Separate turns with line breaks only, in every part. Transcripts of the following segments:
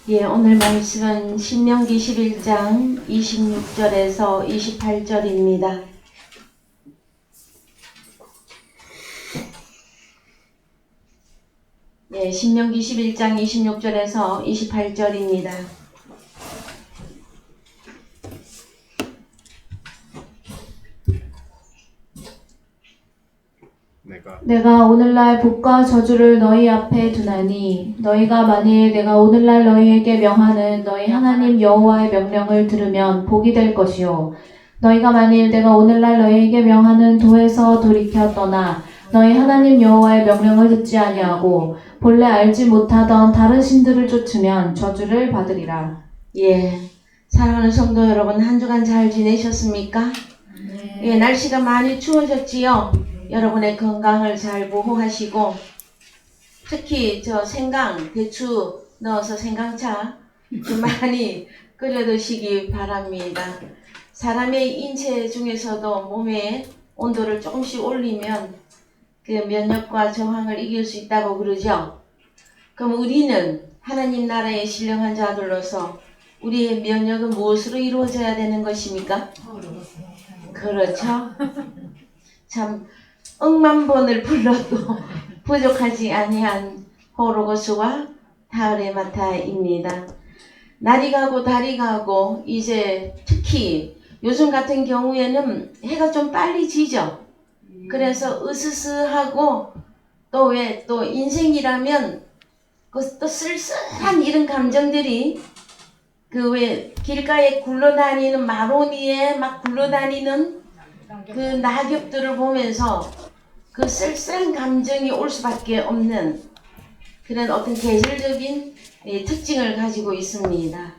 예, 오늘 말씀은 신명기 11장 26절에서 28절입니다. 예, 신명기 11장 26절에서 28절입니다.
내가 오늘날 복과 저주를 너희 앞에 두나니 너희가 만일 내가 오늘날 너희에게 명하는 너희 하나님 여호와의 명령을 들으면 복이 될 것이요 너희가 만일 내가 오늘날 너희에게 명하는 도에서 돌이켜 떠나 너희 하나님 여호와의 명령을 듣지 아니하고 본래 알지 못하던 다른 신들을 쫓으면 저주를 받으리라.
예, 사랑하는 성도 여러분, 한 주간 잘 지내셨습니까?
네.
예, 날씨가 많이 추워졌지요? 여러분의 건강을 잘 보호하시고, 특히 저 생강, 대추 넣어서 생강차 좀 많이 끓여 드시기 바랍니다. 사람의 인체 중에서도 몸의 온도를 조금씩 올리면 그 면역과 저항을 이길 수 있다고 그러죠. 그럼 우리는 하나님 나라의 신령한 자들로서 우리의 면역은 무엇으로 이루어져야 되는 것입니까? 그렇죠. 참 억만 번을 불러도 부족하지 아니한 호로고스와 타흐레마타입니다. 날이 가고 달이 가고 이제 특히 요즘 같은 경우에는 해가 좀 빨리 지죠. 그래서 으스스하고 또 왜 또 인생이라면 또 쓸쓸한 이런 감정들이 그 왜 길가에 굴러다니는 마로니에 막 굴러다니는 그 낙엽들을 보면서 그 쓸쓸한 감정이 올 수밖에 없는 그런 어떤 계절적인 특징을 가지고 있습니다.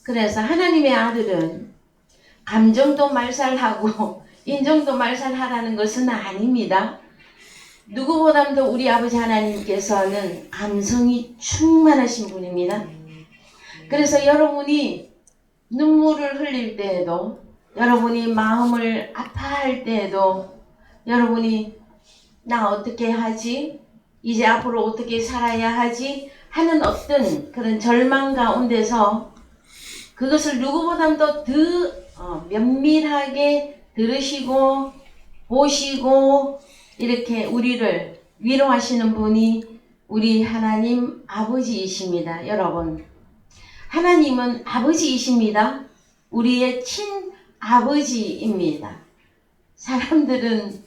그래서 하나님의 아들은 감정도 말살하고 인정도 말살하라는 것은 아닙니다. 누구보다도 우리 아버지 하나님께서는 감성이 충만하신 분입니다. 그래서 여러분이 눈물을 흘릴 때에도, 여러분이 마음을 아파할 때에도, 여러분이 나 어떻게 하지? 이제 앞으로 어떻게 살아야 하지? 하는 어떤 그런 절망 가운데서 그것을 누구보다도 더 면밀하게 들으시고 보시고 이렇게 우리를 위로하시는 분이 우리 하나님 아버지이십니다. 여러분, 하나님은 아버지이십니다. 우리의 친아버지입니다. 사람들은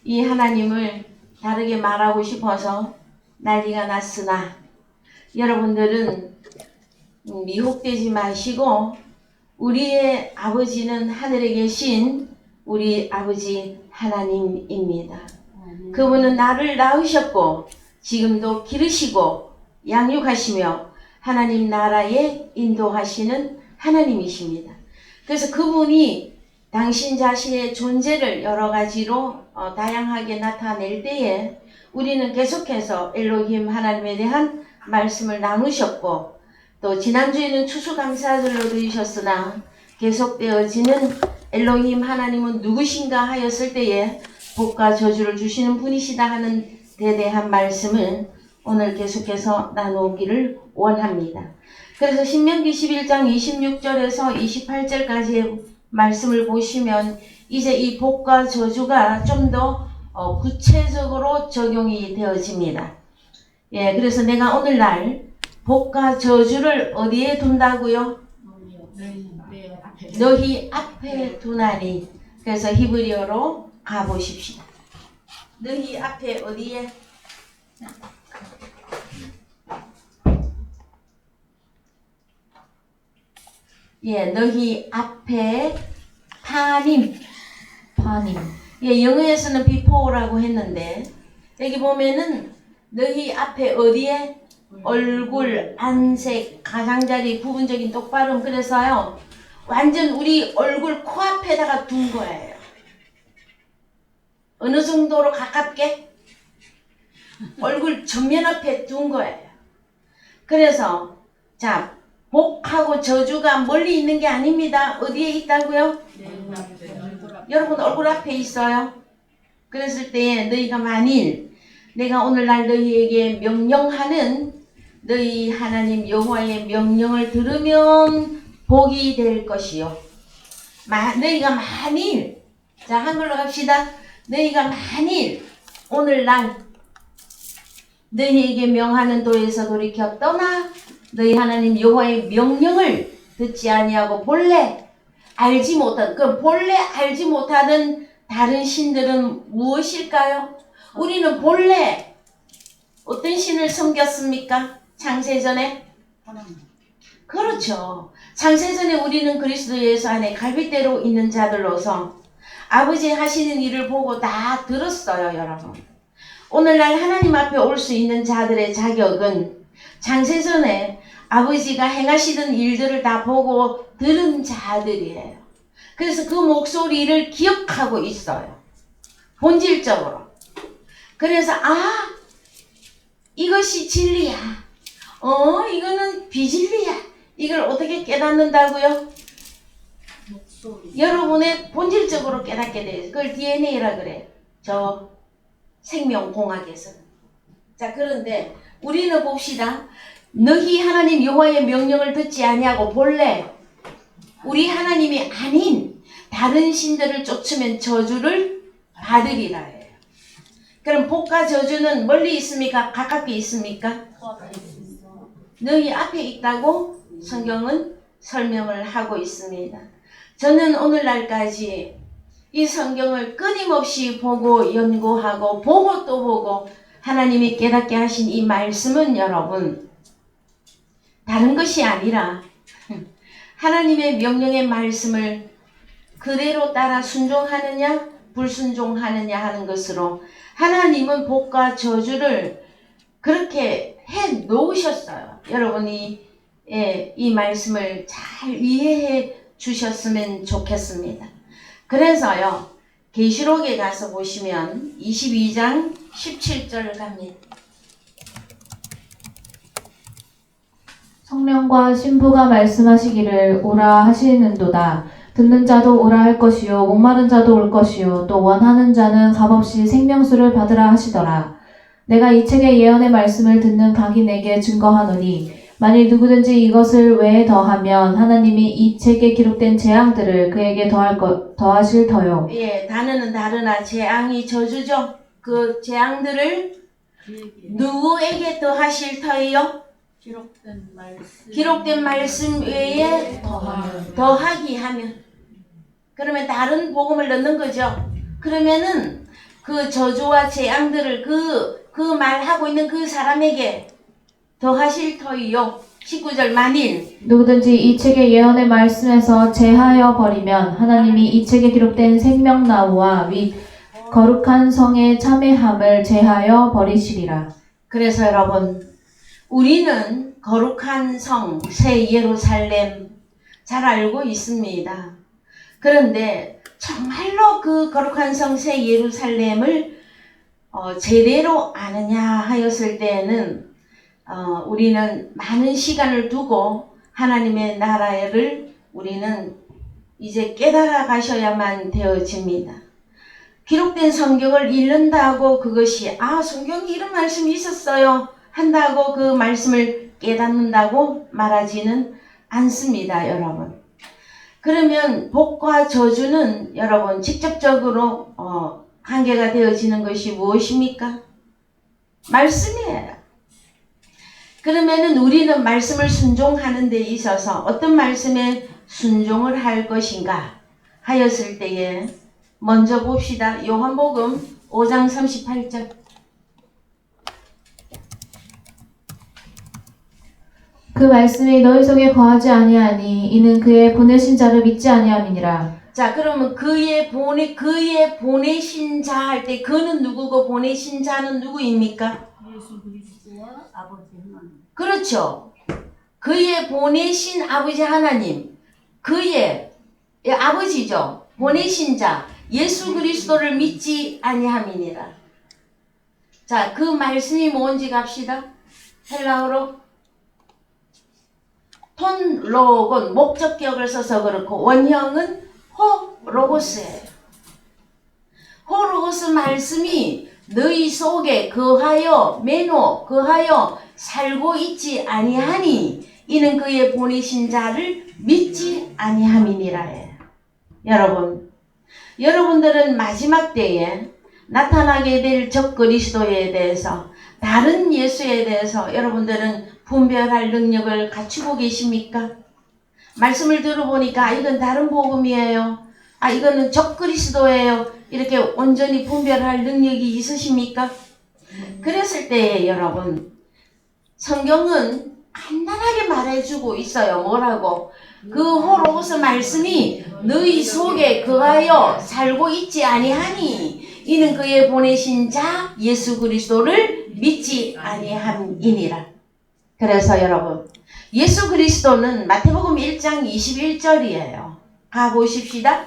이 하나님을 다르게 말하고 싶어서 난리가 났으나 여러분들은 미혹되지 마시고 우리의 아버지는 하늘에 계신 우리 아버지 하나님입니다. 그분은 나를 낳으셨고 지금도 기르시고 양육하시며 하나님 나라에 인도하시는 하나님이십니다. 그래서 그분이 당신 자신의 존재를 여러 가지로 다양하게 나타낼 때에 우리는 계속해서 엘로힘 하나님에 대한 말씀을 나누셨고 또 지난주에는 추수감사절로 드리셨으나 계속되어지는 엘로힘 하나님은 누구신가 하였을 때에 복과 저주를 주시는 분이시다 하는 데 대한 말씀을 오늘 계속해서 나누기를 원합니다. 그래서 신명기 11장 26절에서 28절까지의 말씀을 보시면 이제 이 복과 저주가 좀 더 구체적으로 적용이 되어집니다. 예, 그래서 내가 오늘날 복과 저주를 어디에 둔다고요? 너희 앞에 두나니. 그래서 히브리어로 가보십시다. 너희 앞에 어디에? 예, 너희 앞에 파님. 예, 영어에서는 before라고 했는데 여기 보면은 너희 앞에 어디에? 얼굴, 안색, 가장자리, 부분적인 똑바름. 그래서요 완전 우리 얼굴 코앞에다가 둔 거예요. 어느 정도로 가깝게? 얼굴 전면 앞에 둔 거예요. 그래서 자, 복하고 저주가 멀리 있는 게 아닙니다. 어디에 있다고요? 여러분 얼굴 앞에 있어요. 그랬을 때에 너희가 만일 내가 오늘날 너희에게 명령하는 너희 하나님 여호와의 명령을 들으면 복이 될 것이요. 너희가 만일, 자 한글로 갑시다. 너희가 만일 오늘날 너희에게 명하는 도에서 돌이켜 떠나 너희 하나님 여호와의 명령을 듣지 아니하고 본래 알지 못한, 그 본래 알지 못하는 다른 신들은 무엇일까요? 우리는 본래 어떤 신을 섬겼습니까? 창세전에? 그렇죠. 창세전에 우리는 그리스도 예수 안에 갈빗대로 있는 자들로서 아버지 하시는 일을 보고 다 들었어요, 여러분. 오늘날 하나님 앞에 올 수 있는 자들의 자격은 창세전에 아버지가 행하시던 일들을 다 보고 들은 자들이에요. 그래서 그 목소리를 기억하고 있어요. 본질적으로. 그래서 이것이 진리야. 이거는 비진리야. 이걸 어떻게 깨닫는다고요? 여러분의 본질적으로 깨닫게 돼요. 그걸 DNA라 그래. 저 생명공학에서는. 자, 그런데 우리는 봅시다. 너희 하나님 여호와의 명령을 듣지 아니하고 본래 우리 하나님이 아닌 다른 신들을 쫓으면 저주를 받으리라 해요. 그럼 복과 저주는 멀리 있습니까? 가깝게 있습니까? 너희 앞에 있다고 성경은 설명을 하고 있습니다. 저는 오늘날까지 이 성경을 끊임없이 보고 연구하고 보고 또 보고 하나님이 깨닫게 하신 이 말씀은 여러분 다른 것이 아니라 하나님의 명령의 말씀을 그대로 따라 순종하느냐 불순종하느냐 하는 것으로 하나님은 복과 저주를 그렇게 해 놓으셨어요. 여러분이 이 말씀을 잘 이해해 주셨으면 좋겠습니다. 그래서요, 계시록에 가서 보시면 22장 17절 갑니다.
성령과 신부가 말씀하시기를 오라 하시는도다. 듣는 자도 오라 할 것이요 목마른 자도 올 것이요 또 원하는 자는 값없이 생명수를 받으라 하시더라. 내가 이 책의 예언의 말씀을 듣는 각인에게 증거하노니 만일 누구든지 이것을 외에 더하면 하나님이 이 책에 기록된 재앙들을 그에게 더하실 터요.
예, 단어는 다르나 재앙이 저주죠. 그 재앙들을 누구에게 더하실 터요? 기록된 말씀 외에 더하기 하면, 그러면 다른 복음을 넣는 거죠. 그러면은 그 저주와 재앙들을 그 말하고 있는 그 사람에게 더하실 터이요. 19절 만일
누구든지 이 책의 예언의 말씀에서 제하여 버리면 하나님이 이 책에 기록된 생명나무와 및 거룩한 성의 참회함을 제하여 버리시리라.
그래서 여러분, 우리는 거룩한 성 새 예루살렘 잘 알고 있습니다. 그런데 정말로 그 거룩한 성 새 예루살렘을 제대로 아느냐 하였을 때에는 우리는 많은 시간을 두고 하나님의 나라를 우리는 이제 깨달아 가셔야만 되어집니다. 기록된 성경을 읽는다고 그것이 성경에 이런 말씀이 있었어요 한다고 그 말씀을 깨닫는다고 말하지는 않습니다, 여러분. 그러면 복과 저주는 여러분 직접적으로 관계가 되어지는 것이 무엇입니까? 말씀이에요. 그러면은 우리는 말씀을 순종하는 데 있어서 어떤 말씀에 순종을 할 것인가 하였을 때에 먼저 봅시다. 요한복음 5장 38절.
그 말씀이 너희 속에 거하지 아니하니 이는 그의 보내신 자를 믿지 아니함이니라.
자, 그러면 그의 보내신 자 할 때 그는 누구고 보내신 자는 누구입니까?
예수 그리스도와 아버지 하나님.
그렇죠. 그의 보내신 아버지 하나님, 그의 아버지죠. 보내신 자 예수 그리스도를 믿지 아니함이니라. 자, 그 말씀이 뭔지 갑시다. 헬라어로 톤 로곤 목적격을 써서 그렇고 원형은 호 로고스예요. 호 로고스 말씀이 너희 속에 거하여 메노 거하여 살고 있지 아니하니 이는 그의 보내신 자를 믿지 아니함이니라 해요. 여러분들은 마지막 때에 나타나게 될 적 그리스도에 대해서, 다른 예수에 대해서 여러분들은 분별할 능력을 갖추고 계십니까? 말씀을 들어보니까 이건 다른 복음이에요. 이거는 적 그리스도예요. 이렇게 온전히 분별할 능력이 있으십니까? 그랬을 때 여러분, 성경은 간단하게 말해주고 있어요. 뭐라고? 그 호로스 말씀이 너희 속에 거하여 살고 있지 아니하니 이는 그의 보내신 자 예수 그리스도를 믿지 아니함이니라. 그래서 여러분, 예수 그리스도는 마태복음 1장 21절이에요. 가보십시다.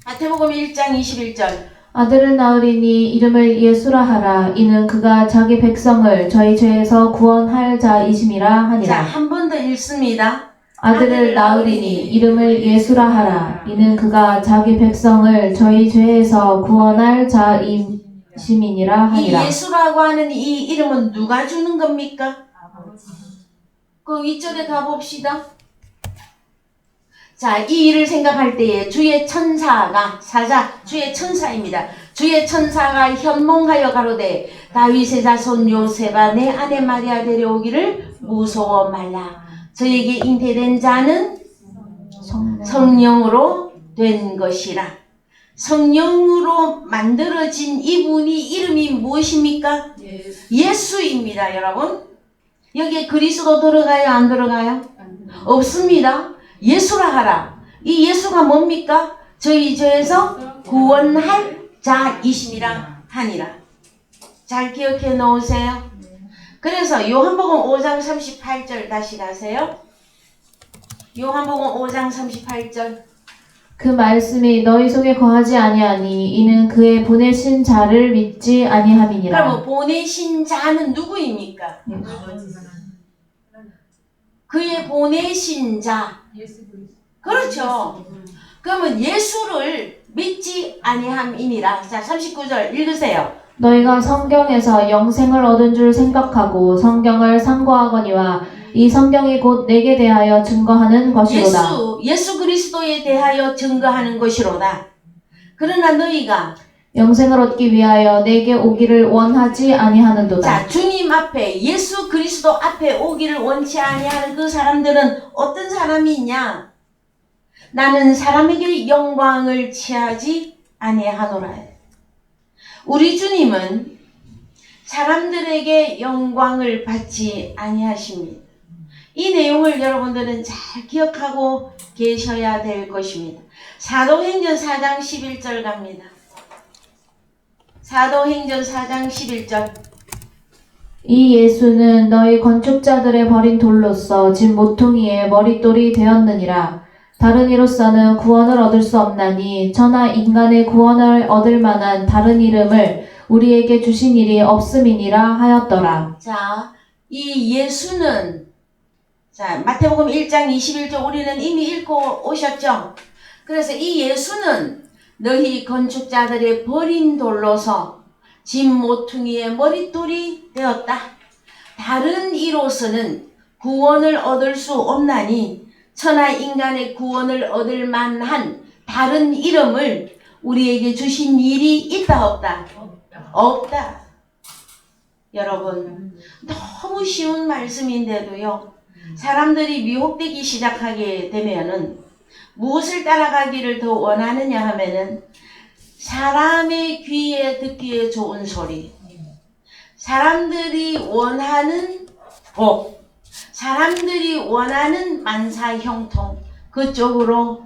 마태복음 1장 21절.
아들을 낳으리니 이름을 예수라 하라. 이는 그가 자기 백성을 저희 죄에서 구원할 자이심이라 하니라.
자, 한 번 더 읽습니다.
아들을 낳으리니 이름을 예수라 하라. 이는 그가 자기 백성을 저희 죄에서 구원할 자이심이니라
이
하니라.
예수라고 하는 이 이름은 누가 주는 겁니까? 그 이쪽에 가봅시다. 자, 이 일을 생각할 때에 주의 천사가, 주의 천사입니다. 주의 천사가 현몽하여 가로되 다윗의 자손 요셉아 내 아내 마리아 데려오기를 무서워 말라. 저에게 잉태된 자는 성령으로 된 것이라. 성령으로 만들어진 이분이 이름이 무엇입니까? 예수입니다, 여러분. 여기에 그리스도 들어가요, 안 들어가요? 없습니다. 예수라 하라. 이 예수가 뭡니까? 저희 죄에서 구원할 자이심이라 하니라. 잘 기억해 놓으세요. 그래서 요한복음 5장 38절 다시 가세요. 요한복음 5장 38절.
그 말씀이 너희 속에 거하지 아니하니 이는 그의 보내신 자를 믿지 아니함이니라.
그럼 보내신 자는 누구입니까? 그의 보내신 자. 그렇죠. 그러면 예수를 믿지 아니함이니라. 자, 39절 읽으세요.
너희가 성경에서 영생을 얻은 줄 생각하고 성경을 상고하거니와 이 성경이 곧 내게 대하여 증거하는 것이로다.
예수 그리스도에 대하여 증거하는 것이로다. 그러나 너희가
영생을 얻기 위하여 내게 오기를 원하지 아니하는도다.
자, 주님 앞에, 예수 그리스도 앞에 오기를 원치 아니하는 그 사람들은 어떤 사람이 있냐? 나는 사람에게 영광을 취하지 아니하노라. 우리 주님은 사람들에게 영광을 받지 아니하십니다. 이 내용을 여러분들은 잘 기억하고 계셔야 될 것입니다. 사도행전 4장 11절 갑니다. 사도행전 4장 11절.
이 예수는 너희 건축자들의 버린 돌로서 진 모퉁이의 머릿돌이 되었느니라. 다른 이로서는 구원을 얻을 수 없나니 천하 인간의 구원을 얻을 만한 다른 이름을 우리에게 주신 일이 없음이니라 하였더라.
자, 이 예수는, 자, 마태복음 1장 21절 우리는 이미 읽고 오셨죠? 그래서 이 예수는 너희 건축자들의 버린 돌로서 진 모퉁이의 머릿돌이 되었다. 다른 이로서는 구원을 얻을 수 없나니 천하 인간의 구원을 얻을 만한 다른 이름을 우리에게 주신 일이 있다 없다? 없다. 여러분, 너무 쉬운 말씀인데도요, 사람들이 미혹되기 시작하게 되면은 무엇을 따라가기를 더 원하느냐 하면은 사람의 귀에 듣기에 좋은 소리, 사람들이 원하는 복, 사람들이 원하는 만사형통, 그쪽으로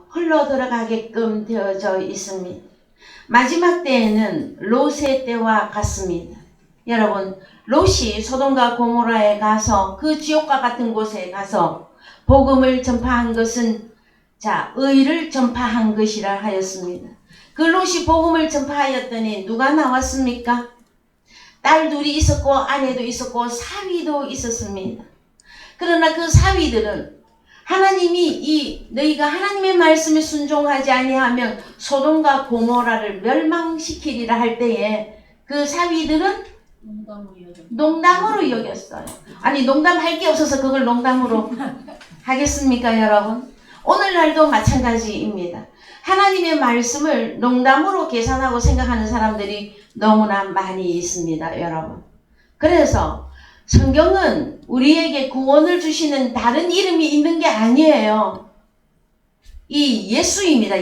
흘러 들어가게끔 되어져 있습니다. 마지막 때에는 롯의 때와 같습니다. 여러분, 롯이 소돔과 고모라에 가서 그 지옥과 같은 곳에 가서 복음을 전파한 것은 의를 전파한 것이라 하였습니다. 그 롯이 복음을 전파하였더니 누가 나왔습니까? 딸 둘이 있었고 아내도 있었고 사위도 있었습니다. 그러나 그 사위들은 하나님이 너희가 하나님의 말씀에 순종하지 아니하면 소돔과 고모라를 멸망시키리라 할 때에 그 사위들은
농담으로 이어져.
농담으로 여겼어요. 아니 농담할 게 없어서 그걸 농담으로 하겠습니까 여러분? 오늘날도 마찬가지입니다. 하나님의 말씀을 농담으로 계산하고 생각하는 사람들이 너무나 많이 있습니다 여러분. 그래서 성경은 우리에게 구원을 주시는 다른 이름이 있는 게 아니에요. 이 예수입니다.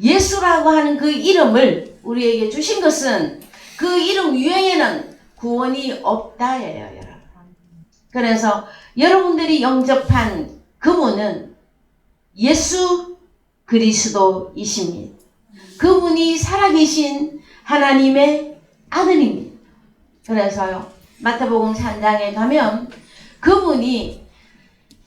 예수라고 하는 그 이름을 우리에게 주신 것은 그 이름 위에는 구원이 없다예요 여러분. 그래서 여러분들이 영접한 그분은 예수 그리스도이십니다. 그분이 살아계신 하나님의 아들입니다. 그래서요 마태복음 3장에 가면 그분이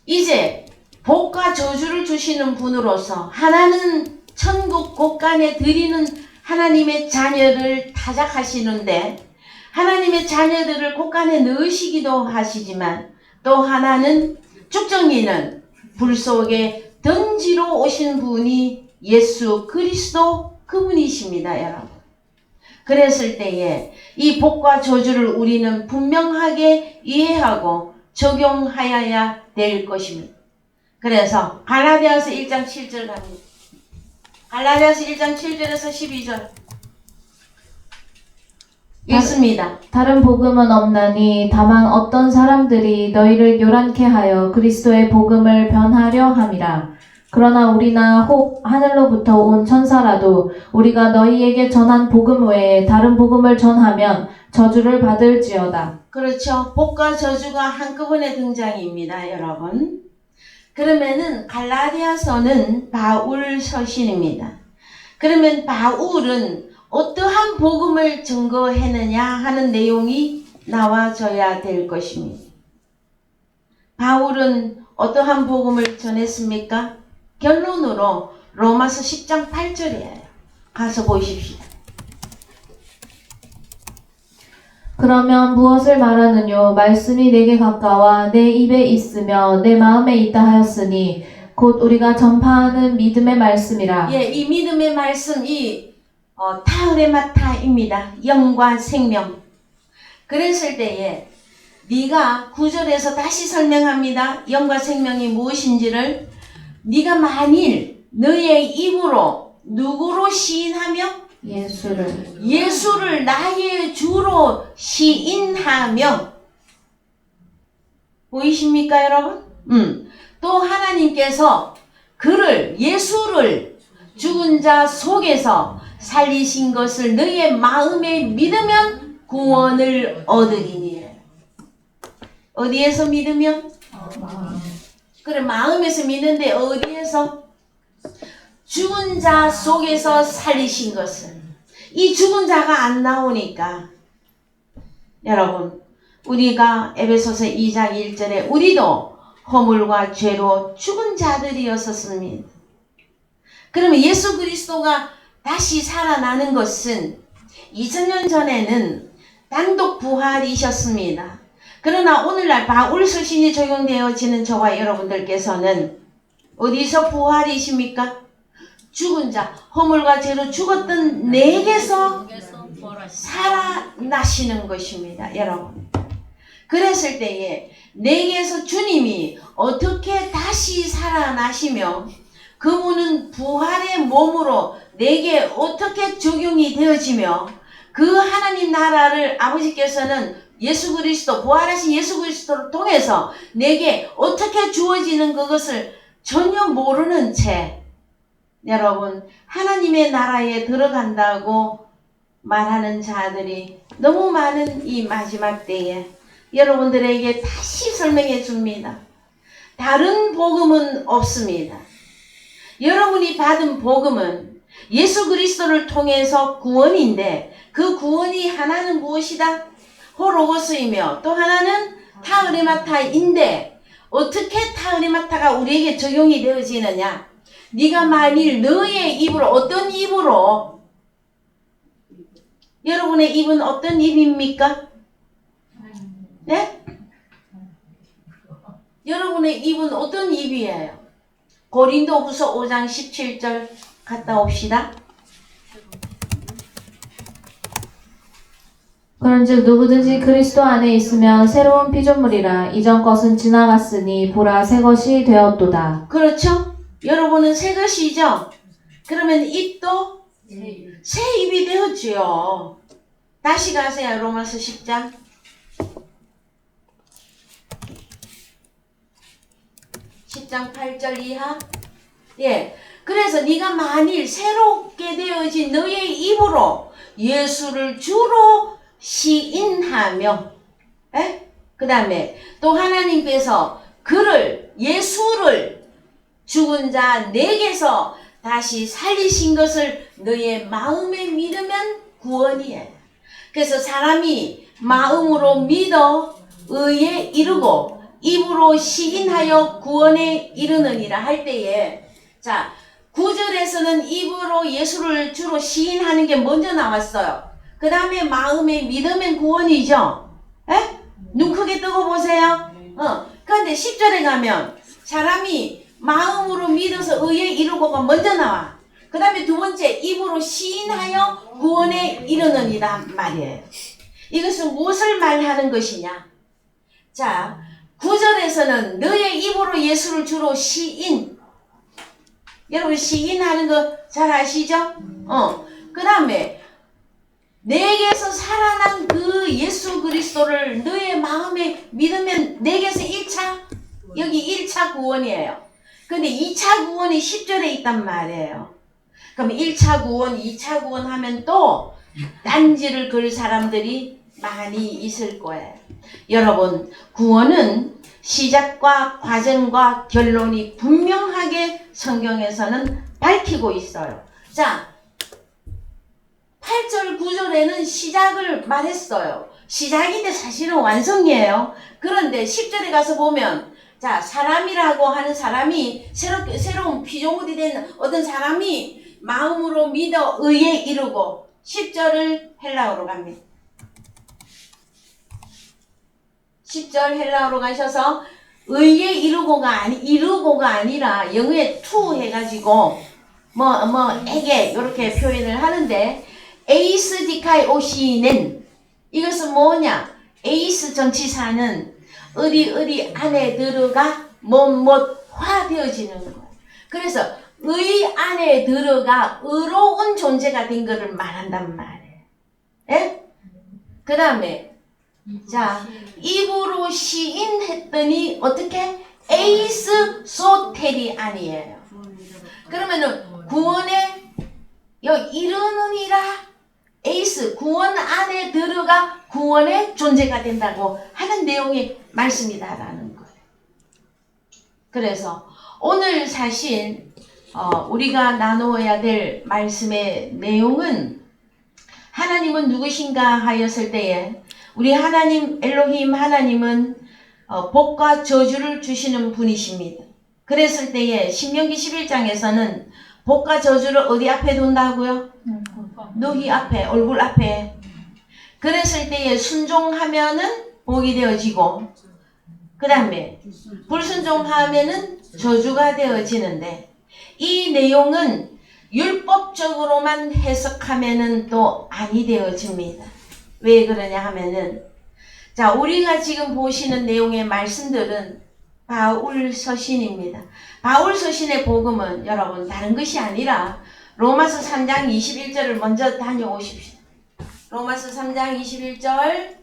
이제 복과 저주를 주시는 분으로서 하나는 천국 곳간에 드리는 하나님의 자녀를 타작하시는데 하나님의 자녀들을 곳간에 넣으시기도 하시지만 또 하나는 쭉정이는 불 속에 던지러 오신 분이 예수 그리스도 그분이십니다 여러분. 그랬을 때에 이 복과 저주를 우리는 분명하게 이해하고 적용하여야 될 것입니다. 그래서 갈라디아서 1장 7절 갑니다. 갈라디아서 1장 7절에서 12절 읽습니다.
다른 복음은 없나니 다만 어떤 사람들이 너희를 요란케 하여 그리스도의 복음을 변하려 함이라. 그러나 우리나 혹 하늘로부터 온 천사라도 우리가 너희에게 전한 복음 외에 다른 복음을 전하면 저주를 받을지어다.
그렇죠. 복과 저주가 한꺼번에 등장입니다 여러분. 그러면은 갈라디아서는 바울 서신입니다. 그러면 바울은 어떠한 복음을 증거했느냐 하는 내용이 나와줘야 될 것입니다. 바울은 어떠한 복음을 전했습니까? 결론으로 로마서 10장 8절이에요. 가서 보십시오.
그러면 무엇을 말하느뇨? 말씀이 내게 가까워 내 입에 있으며 내 마음에 있다 하였으니 곧 우리가 전파하는 믿음의 말씀이라.
예, 이 믿음의 말씀, 이 타흐레마타입니다. 영과 생명. 그랬을 때에 네가 9절에서 다시 설명합니다. 영과 생명이 무엇인지를 네가 만일 너의 입으로 누구로 시인하며 예수를 나의 주로 시인하며 보이십니까 여러분? 또 하나님께서 예수를 죽은 자 속에서 살리신 것을 너의 마음에 믿으면 구원을 얻으리니. 어디에서 믿으면? 그래 마음에서 믿는데 어디에서? 죽은 자 속에서 살리신 것을. 이 죽은 자가 안 나오니까 여러분 우리가 에베소서 2장 1절에 우리도 허물과 죄로 죽은 자들이었었습니다. 그러면 예수 그리스도가 다시 살아나는 것은 2000년 전에는 단독 부활이셨습니다. 그러나 오늘날 바울 서신이 적용되어지는 저와 여러분들께서는 어디서 부활이십니까? 죽은 자, 허물과 죄로 죽었던 내게서 살아나시는 것입니다. 여러분. 그랬을 때에 내게서 주님이 어떻게 다시 살아나시며 그분은 부활의 몸으로 내게 어떻게 적용이 되어지며 그 하나님 나라를 아버지께서는 예수 그리스도, 부활하신 예수 그리스도를 통해서 내게 어떻게 주어지는 그것을 전혀 모르는 채 여러분 하나님의 나라에 들어간다고 말하는 자들이 너무 많은 이 마지막 때에 여러분들에게 다시 설명해 줍니다. 다른 복음은 없습니다. 여러분이 받은 복음은 예수 그리스도를 통해서 구원인데 그 구원이 하나는 무엇이다? 호로고스이며 또 하나는 타흐레마타인데 어떻게 타흐레마타가 우리에게 적용이 되어지느냐? 네가 만일 너의 입으로 어떤 입으로 여러분의 입은 어떤 입입니까? 네? 여러분의 입은 어떤 입이에요? 고린도후서 5장 17절 갔다 옵시다.
그런즉 누구든지 그리스도 안에 있으면 새로운 피조물이라. 이전 것은 지나갔으니 보라 새 것이 되었도다.
그렇죠? 여러분은 새 것이죠? 그러면 입도 새 입이 되었지요. 다시 가세요. 로마서 10장. 10장 8절 이하. 예. 그래서 네가 만일 새롭게 되어진 너의 입으로 예수를 주로 시인하며, 그 다음에 또 하나님께서 예수를 죽은 자 내게서 다시 살리신 것을 너의 마음에 믿으면 구원이에요. 그래서 사람이 마음으로 믿어 의에 이르고 입으로 시인하여 구원에 이르느니라 할 때에, 자, 9절에서는 입으로 예수를 주로 시인하는 게 먼저 나왔어요. 그 다음에 마음에 믿으면 구원이죠. 눈 크게 뜨고 보세요. 그런데 10절에 가면 사람이 마음으로 믿어서 의에 이르고가 먼저 나와. 그 다음에 두 번째, 입으로 시인하여 구원에 이르느니라 말이에요. 이것은 무엇을 말하는 것이냐? 자, 9절에서는 너의 입으로 예수를 주로 시인. 여러분 시인하는 거 잘 아시죠? 그 다음에 내게서 살아난 그 예수 그리스도를 너의 마음에 믿으면 내게서 1차, 여기 1차 구원이에요. 근데 2차 구원이 10절에 있단 말이에요. 그럼 1차 구원, 2차 구원 하면 또 딴지를 걸 사람들이 많이 있을 거예요. 여러분, 구원은 시작과 과정과 결론이 분명하게 성경에서는 밝히고 있어요. 자, 8절, 9절에는 시작을 말했어요. 시작인데 사실은 완성이에요. 그런데 10절에 가서 보면, 자, 사람이라고 하는 사람이 새로운 피조물이 된 어떤 사람이 마음으로 믿어 의에 이르고, 10절을 헬라어로 갑니다. 10절 헬라어로 가셔서 의에 이르고가 아니라 영어에 to 해가지고 에게 이렇게 표현을 하는데, 에이스 디카이 오시는 이것은 뭐냐? 에이스 전치사는 어디 안에 들어가 화 되어지는 거예요. 그래서 의 안에 들어가 의로운 존재가 된 것을 말한단 말이에요. 예? 그 다음에 자, 입으로 시인했더니 어떻게? 에이스 소텔이 아니에요. 그러면은 구원에 이르느니라. 에이스 구원 안에 들어가 구원의 존재가 된다고 하는 내용의 말씀이다라는 거예요. 그래서 오늘 사실 우리가 나누어야 될 말씀의 내용은 하나님은 누구신가 하였을 때에, 우리 하나님 엘로힘 하나님은 복과 저주를 주시는 분이십니다. 그랬을 때에 신명기 11장에서는 복과 저주를 어디 앞에 둔다고요? 너희 앞에, 얼굴 앞에. 그랬을 때에 순종하면은 복이 되어지고, 그 다음에 불순종하면은 저주가 되어지는데, 이 내용은 율법적으로만 해석하면은 또 아니 되어집니다. 왜 그러냐 하면은, 자, 우리가 지금 보시는 내용의 말씀들은 바울 서신입니다. 바울 서신의 복음은 여러분 다른 것이 아니라 로마서 3장 21절을 먼저 다녀오십시오. 로마서 3장 21절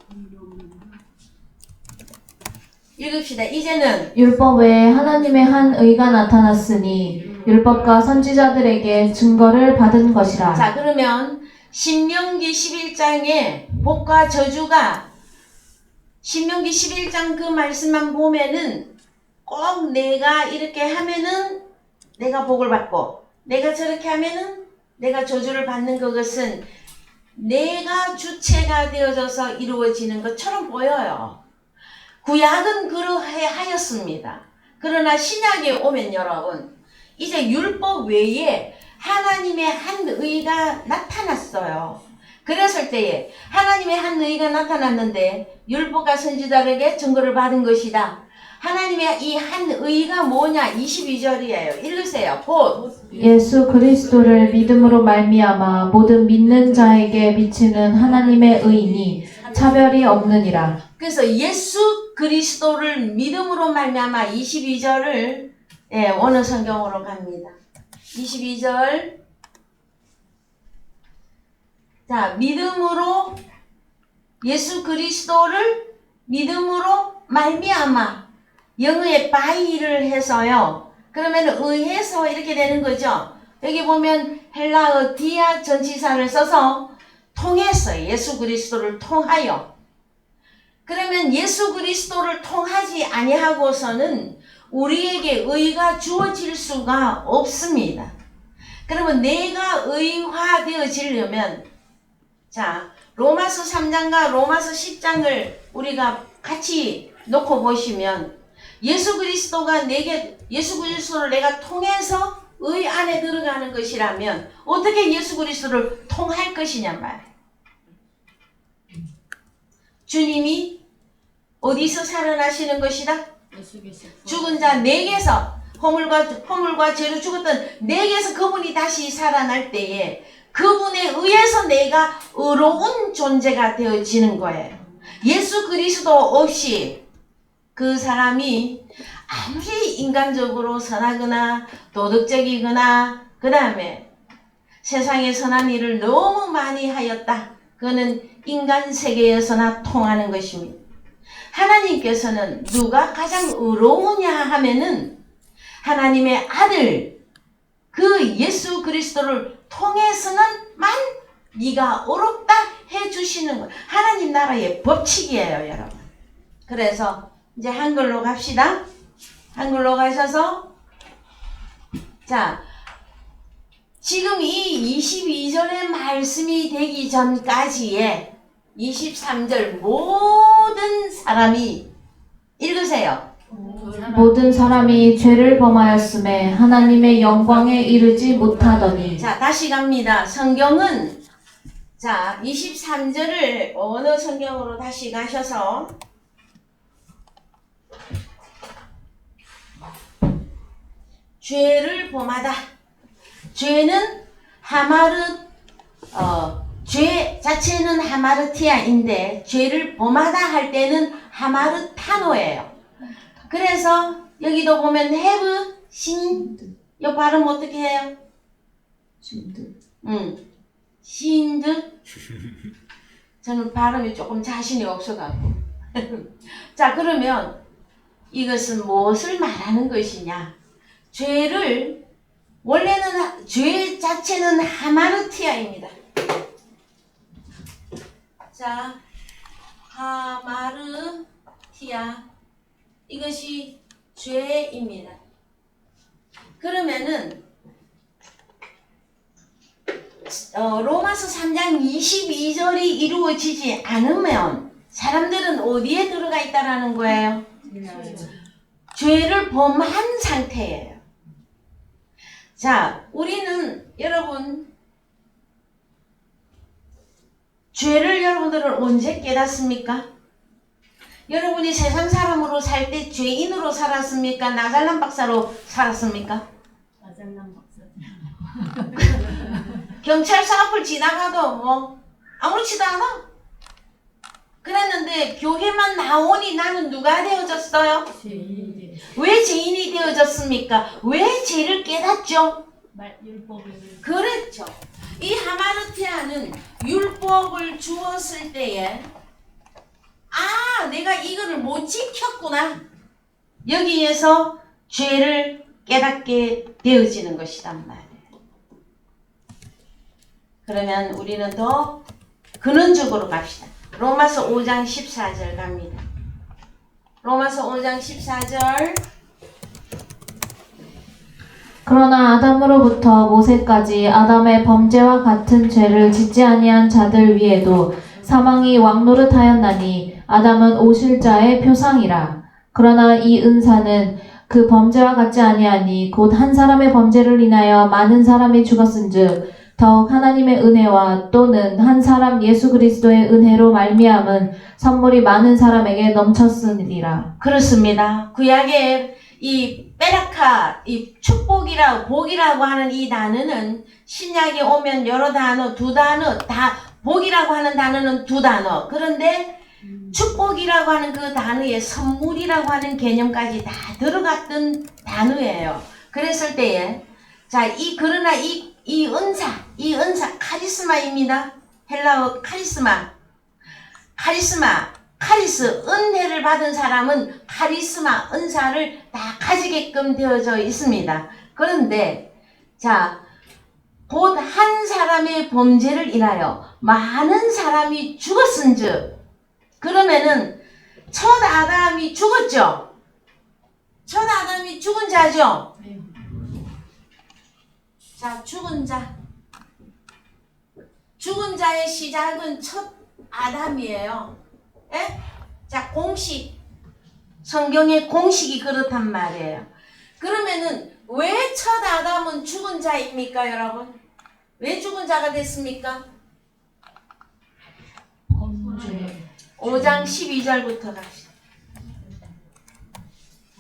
읽읍시다. 이제는
율법 외에 하나님의 한 의가 나타났으니 율법과 선지자들에게 증거를 받은 것이라.
자, 그러면 신명기 11장에 복과 저주가, 신명기 11장 그 말씀만 보면은 꼭 내가 이렇게 하면은 내가 복을 받고, 내가 저렇게 하면은 내가 저주를 받는 그것은 내가 주체가 되어져서 이루어지는 것처럼 보여요. 구약은 그러하였습니다. 그러나 신약에 오면 여러분, 이제 율법 외에 하나님의 한 의가 나타났어요. 그랬을 때에 하나님의 한 의가 나타났는데 율법과 선지자에게 증거를 받은 것이다. 하나님의 이 한 의가 뭐냐? 22절이에요. 읽으세요. 곧
예수 그리스도를 믿음으로 말미암아 모든 믿는 자에게 미치는 하나님의 의니 차별이 없느니라.
그래서 예수 그리스도를 믿음으로 말미암아 22절을 어느 성경으로 갑니다. 22절. 자, 믿음으로 예수 그리스도를 믿음으로 말미암아 영어에 by를 해서요. 그러면 의해서 이렇게 되는 거죠. 여기 보면 헬라어 디아 전치사를 써서 통해서 예수 그리스도를 통하여. 그러면 예수 그리스도를 통하지 아니하고서는 우리에게 의가 주어질 수가 없습니다. 그러면 내가 의화되어지려면 자, 로마서 3장과 로마서 10장을 우리가 같이 놓고 보시면 예수 그리스도를 내가 통해서 의 안에 들어가는 것이라면 어떻게 예수 그리스도를 통할 것이냐 말이에요. 주님이 어디서 살아나시는 것이다? 죽은 자 내게서 허물과 죄로 죽었던 내게서 그분이 다시 살아날 때에 그분에 의해서 내가 의로운 존재가 되어지는 거예요. 예수 그리스도 없이 그 사람이 아무리 인간적으로 선하거나 도덕적이거나 그 다음에 세상에 선한 일을 너무 많이 하였다. 그거는 인간 세계에서나 통하는 것입니다. 하나님께서는 누가 가장 의로우냐 하면은 하나님의 아들 그 예수 그리스도를 통해서는만 네가 어렵다 해주시는 것. 하나님 나라의 법칙이에요, 여러분. 그래서 이제 한글로 갑시다. 한글로 가셔서 자, 지금 이 22절의 말씀이 되기 전까지의 23절 모든 사람이 읽으세요.
모든 사람이 죄를 범하였음에 하나님의 영광에 이르지 못하더니.
자, 다시 갑니다. 성경은 자, 23절을 어느 성경으로 다시 가셔서 죄를 범하다. 죄는 죄 자체는 하마르티아인데 죄를 범하다 할 때는 하마르타노예요. 그래서 여기도 보면 have, sinned. 이 발음 어떻게 해요? sinned. 저는 발음이 조금 자신이 없어갖고. 자, 그러면 이것은 무엇을 말하는 것이냐? 죄를 원래는 죄 자체는 하마르티아입니다. 자, 하마르티아 이것이 죄입니다. 그러면은 로마서 3장 22절이 이루어지지 않으면 사람들은 어디에 들어가 있다라는 거예요? 죄를 범한 상태예요. 자, 우리는 여러분 죄를 여러분들은 언제 깨닫습니까? 여러분이 세상 사람으로 살 때 죄인으로 살았습니까? 나잘난 박사로 살았습니까?
나잘난 박사.
경찰서 앞을 지나가도 뭐 아무렇지도 않아. 그랬는데 교회만 나오니 나는 누가 되어졌어요? 왜 죄인이 되어졌습니까? 왜 죄를 깨닫죠?
율법을.
그랬죠. 이 하마르티아는 율법을 주었을 때에 내가 이거를 못 지켰구나. 여기에서 죄를 깨닫게 되어지는 것이란 말이에요. 그러면 우리는 더 근원적으로 갑시다. 로마서 5장 14절 갑니다. 로마서 5장 14절.
그러나 아담으로부터 모세까지 아담의 범죄와 같은 죄를 짓지 아니한 자들 위에도 사망이 왕노릇하였나니 아담은 오실 자의 표상이라. 그러나 이 은사는 그 범죄와 같지 아니하니 곧 한 사람의 범죄를 인하여 많은 사람이 죽었은즉 더욱 하나님의 은혜와 또는 한 사람 예수 그리스도의 은혜로 말미암은 선물이 많은 사람에게 넘쳤으니라.
그렇습니다. 구약의 이 베라카, 이 축복이라고 복이라고 하는 이 단어는 신약에 오면 여러 단어, 두 단어 다 복이라고 하는 단어는 두 단어. 그런데 축복이라고 하는 그 단어에 선물이라고 하는 개념까지 다 들어갔던 단어예요. 그랬을 때에 자, 그러나 이 은사 카리스마입니다. 헬라어 카리스 은혜를 받은 사람은 카리스마 은사를 다 가지게끔 되어져 있습니다. 그런데 자, 곧 한 사람의 범죄를 인하여 많은 사람이 죽었은즉, 그러면은 첫 아담이 죽었죠. 첫 아담이 죽은 자죠. 자, 죽은 자의 시작은 첫 아담이에요. 예? 자, 성경의 공식이 그렇단 말이에요. 그러면은 왜 첫 아담은 죽은 자입니까, 여러분? 왜 죽은 자가 됐습니까? 5장 12절부터 갑시다.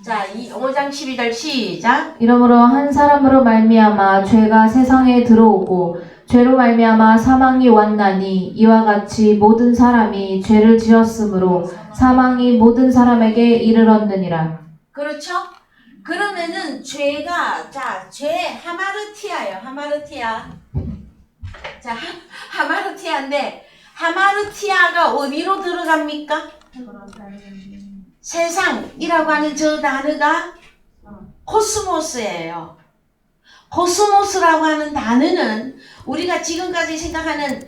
자, 5장 12절 시작.
이러므로 한 사람으로 말미암아 죄가 세상에 들어오고 죄로 말미암아 사망이 왔나니 이와 같이 모든 사람이 죄를 지었으므로 사망이 모든 사람에게 이르렀느니라.
그렇죠? 그러면은 죄가 죄 하마르티아예요. 하마르티아. 자, 하마르티아인데 하마르티아가 어디로 들어갑니까? 세상이라고 하는 저 단어가 코스모스예요. 코스모스라고 하는 단어는 우리가 지금까지 생각하는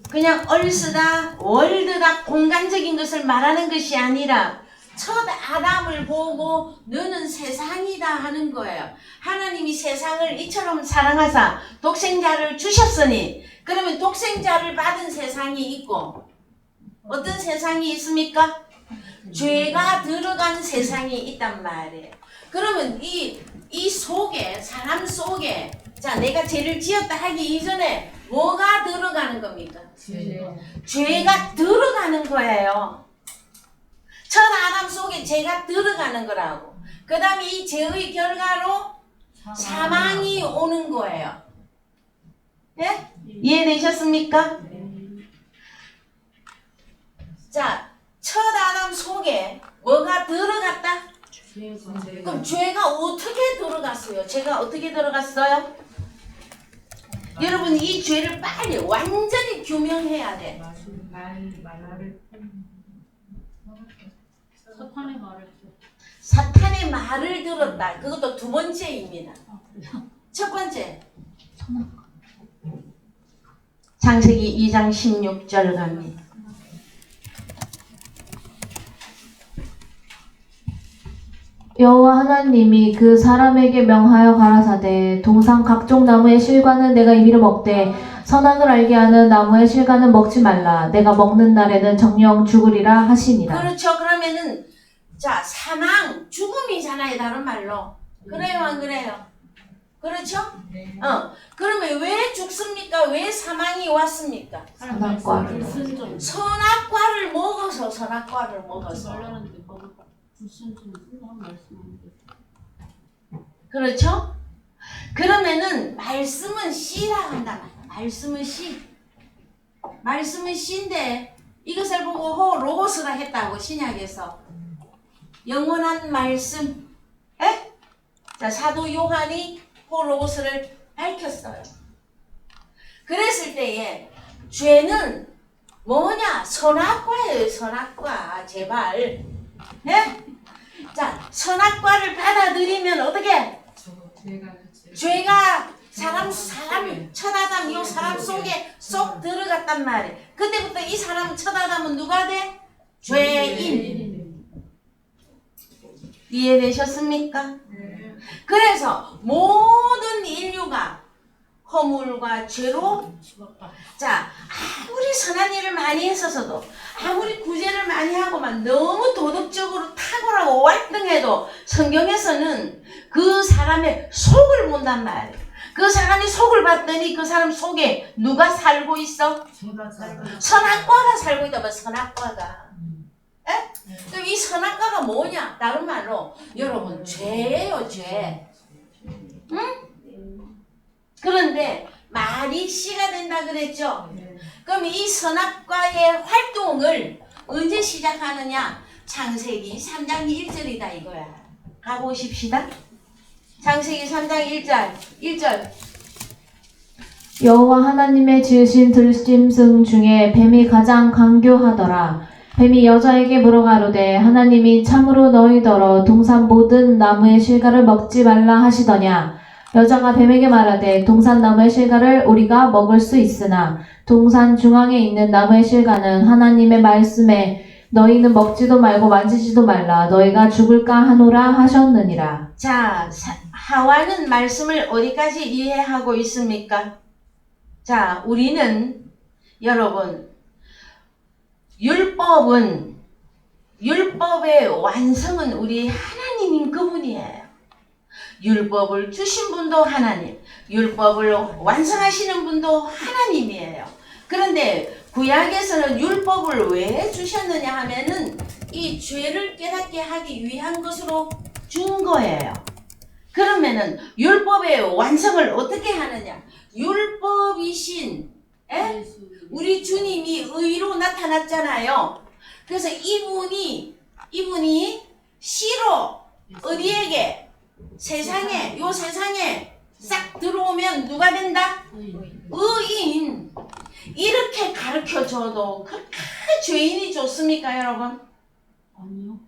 그냥 얼스다, 월드다, 공간적인 것을 말하는 것이 아니라 첫 아담을 보고 너는 세상이다 하는 거예요. 하나님이 세상을 이처럼 사랑하사 독생자를 주셨으니, 그러면 독생자를 받은 세상이 있고 어떤 세상이 있습니까? 죄가 들어간 세상이 있단 말이에요. 그러면 이 속에, 사람 속에, 자, 내가 죄를 지었다 하기 이전에 뭐가 들어가는 겁니까? 죄가 들어가는 거예요. 첫 아담 속에 죄가 들어가는 거라고. 그 다음에 이 죄의 결과로 사망이 오는 거예요. 네? 이해되셨습니까? 자, 첫 아담 속에 뭐가 들어갔다? 그럼 죄가 어떻게 들어갔어요? 죄가 어떻게 들어갔어요? 여러분, 이 죄를 빨리 완전히 규명해야 돼. 사탄의 말을 들었다. 그것도 두 번째입니다. 첫 번째, 창세기 2장 16절 갑니다.
여호와 하나님이 그 사람에게 명하여 가라사대 동상 각종 나무의 실과는 내가 임의로 먹되 선악을 알게 하는 나무의 실과는 먹지 말라. 내가 먹는 날에는 정녕 죽으리라 하시니라.
그렇죠. 그러면은 자, 사망, 죽음이잖아요. 다른 말로. 그래요, 안 그래요? 그렇죠? 그러면 왜 죽습니까? 왜 사망이 왔습니까?
선악과를
선악과를 먹어서. 그렇죠? 그러면은 말씀은 씨라 한다. 말씀은 씨. 말씀은 씨인데 이것을 보고 로고스라 했다고 신약에서. 영원한 말씀. 에? 자, 사도 요한이 로고스를 밝혔어요. 그랬을 때에 죄는 뭐냐? 선악과예요. 선악과. 제발. 네? 자, 선악과를 받아들이면 어떻게? 죄가 사람 첫 아담 이 사람 속에 쏙 들어갔단 말이에요. 그때부터 이 사람 첫 아담은 누가 돼? 죄인. 이해되셨습니까? 그래서 모든 인류가 허물과 죄로, 자, 아무리 선한 일을 많이 했어서도, 아무리 구제를 많이 하고만 너무 도덕적으로 탁월하고 월등해도 성경에서는 그 사람의 속을 본단 말이에요. 그 사람이 속을 봤더니 그 사람 속에 누가 살고 있어? 선악과가 살고 있다. 선악과가. 그럼 이 선악과가 뭐냐? 다른 말로 여러분 죄예요. 죄. 응? 그런데 말이 씨가 된다 그랬죠. 그럼 이 선악과의 활동을 언제 시작하느냐? 창세기 3장 1절이다 이거야. 가보십시다. 창세기 3장 1절.
여호와 하나님의 지으신 들짐승 중에 뱀이 가장 강교하더라. 뱀이 여자에게 물어가로되 하나님이 참으로 너희더러 동산 모든 나무의 실과를 먹지 말라 하시더냐. 여자가 뱀에게 말하되 동산 나무의 실과를 우리가 먹을 수 있으나 동산 중앙에 있는 나무의 실과는 하나님의 말씀에 너희는 먹지도 말고 만지지도 말라 너희가 죽을까 하노라 하셨느니라.
자, 하와는 말씀을 어디까지 이해하고 있습니까? 자, 우리는 여러분 율법의 완성은 우리 하나님인 그분이에요. 율법을 주신 분도 하나님, 율법을 완성하시는 분도 하나님이에요. 그런데 구약에서는 율법을 왜 주셨느냐 하면은 이 죄를 깨닫게 하기 위한 것으로 준 거예요. 그러면은 율법의 완성을 어떻게 하느냐? 율법이신 우리 주님이 의로 나타났잖아요. 그래서 이분이 씨로 어디에게? 세상에 싹 들어오면 누가 된다? 의인. 이렇게 가르쳐줘도 그렇게 죄인이 좋습니까 여러분?
아니요.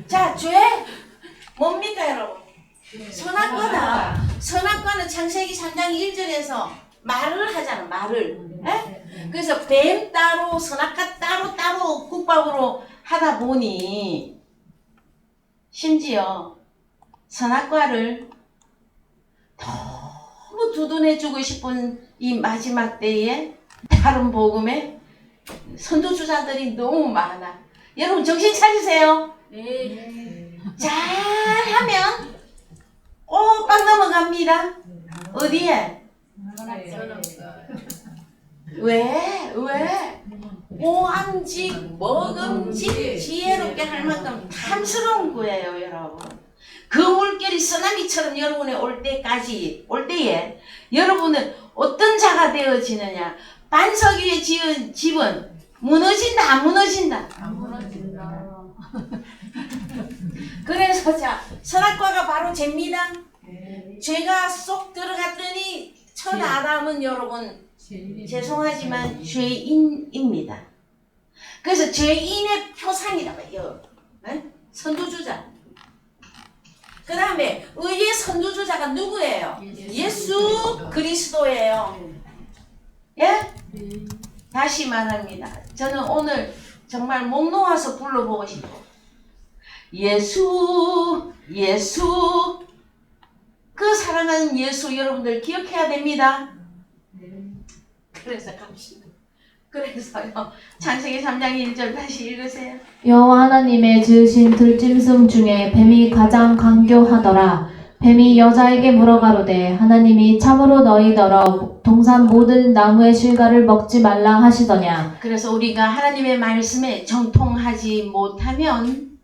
자, 죄 뭡니까 여러분? 선악과다. 선악과는 창세기 3장 1절에서 말을 하잖아. 말을. 그래서 뱀 따로 선악과 따로 국밥으로 하다 보니 심지어 선악과를 너무 두둔해주고 싶은 이 마지막 때에 다른 복음에 선두주자들이 너무 많아. 여러분 정신 차리세요.
네.
잘하면 꼭 넘어갑니다. 어디에? 왜? 오암직, 먹음직, 지혜롭게 할 만큼 탐스러운 거예요, 여러분. 그 물결이 쓰나미처럼 여러분에 올 때에 여러분은 어떤 자가 되어지느냐? 반석 위에 지은 집은 무너진다, 안 무너진다?
안 무너진다.
그래서 자, 선악과가 바로 죄입니다. 죄가 쏙 들어갔더니 첫 아담은 여러분 죄송하지만 죄인입니다. 그래서 죄인의 표상이라고요. 선두주자. 그 다음에 의의 선두주자가 누구예요? 예수 그리스도예요. 예? 다시 말합니다. 저는 오늘 정말 목 놓아서 불러보고 싶어요. 예수 그 사랑하는 예수 여러분들 기억해야 됩니다. 그래서 갑시다. 그래서요. 창세기 3장 1절 다시 읽으세요.
여호와 하나님의 지으신 들짐승 중에 뱀이 가장 강교하더라. 뱀이 여자에게 물어가로되 하나님이 참으로 너희더러 동산 모든 나무의 실과를 먹지 말라 하시더냐.
그래서 우리가 하나님의 말씀에 정통하지 못하면